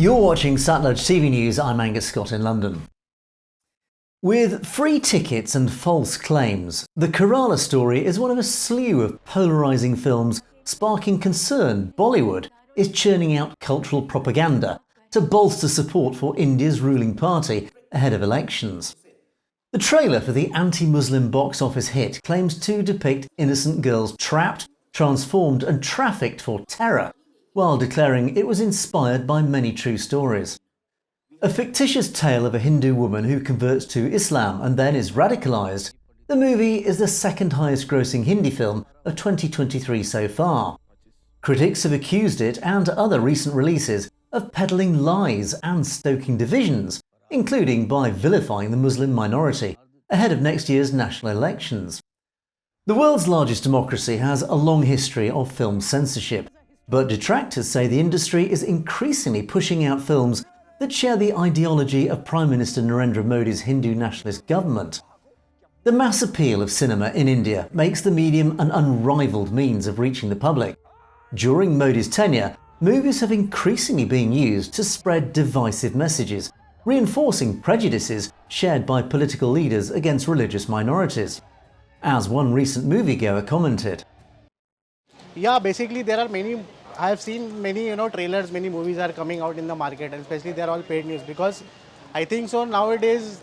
You're watching Satluj TV News. I'm Angus Scott in London. With free tickets and false claims, the Kerala story is one of a slew of polarising films sparking concern. Bollywood is churning out cultural propaganda to bolster support for India's ruling party ahead of elections. The trailer for the anti-Muslim box office hit claims to depict innocent girls trapped, transformed and trafficked for terror, while declaring it was inspired by many true stories. A fictitious tale of a Hindu woman who converts to Islam and then is radicalised, the movie is the second highest grossing Hindi film of 2023 so far. Critics have accused it and other recent releases of peddling lies and stoking divisions, including by vilifying the Muslim minority ahead of next year's national elections. The world's largest democracy has a long history of film censorship, but detractors say the industry is increasingly pushing out films that share the ideology of Prime Minister Narendra Modi's Hindu-nationalist government. The mass appeal of cinema in India makes the medium an unrivaled means of reaching the public. During Modi's tenure, movies have increasingly been used to spread divisive messages, reinforcing prejudices shared by political leaders against religious minorities. As one recent moviegoer commented, Yeah, basically there are many, I have seen many trailers, many movies are coming out in the market, and especially they are all paid news, because I think so nowadays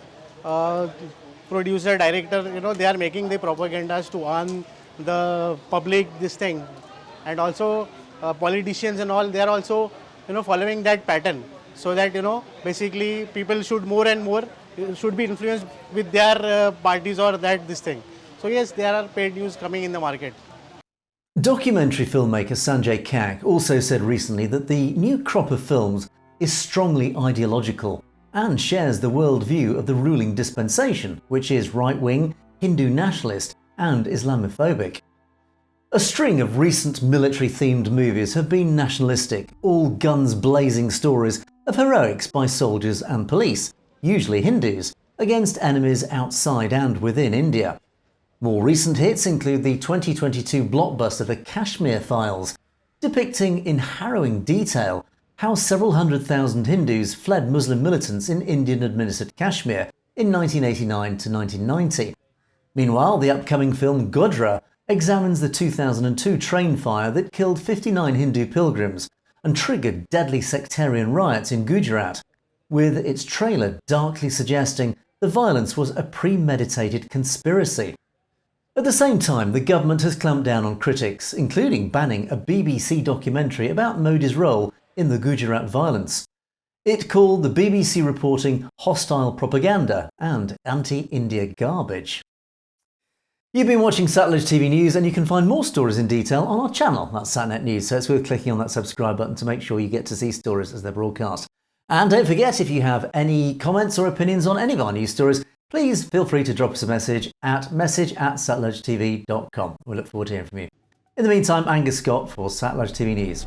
producer, director, they are making the propagandas to earn the public this thing, and also politicians and all, they are also following that pattern, so that basically people should more and more should be influenced with their parties or that this thing. So yes, there are paid news coming in the market. Documentary filmmaker Sanjay Kak also said recently that the new crop of films is strongly ideological and shares the worldview of the ruling dispensation, which is right-wing, Hindu-nationalist and Islamophobic. A string of recent military-themed movies have been nationalistic, all guns-blazing stories of heroics by soldiers and police, usually Hindus, against enemies outside and within India. More recent hits include the 2022 blockbuster The Kashmir Files, depicting in harrowing detail how several hundred thousand Hindus fled Muslim militants in Indian-administered Kashmir in 1989 to 1990. Meanwhile, the upcoming film Godra examines the 2002 train fire that killed 59 Hindu pilgrims and triggered deadly sectarian riots in Gujarat, with its trailer darkly suggesting the violence was a premeditated conspiracy. At the same time, the government has clamped down on critics, including banning a BBC documentary about Modi's role in the Gujarat violence. It called the BBC reporting hostile propaganda and anti-India garbage. You've been watching Satluj TV News, and you can find more stories in detail on our channel, that's Satnet News, so it's worth clicking on that subscribe button to make sure you get to see stories as they're broadcast. And don't forget, if you have any comments or opinions on any of our news stories, please feel free to drop us a message at message@satlujtv.com. We look forward to hearing from you. In the meantime, Angus Scott for Satluj TV News.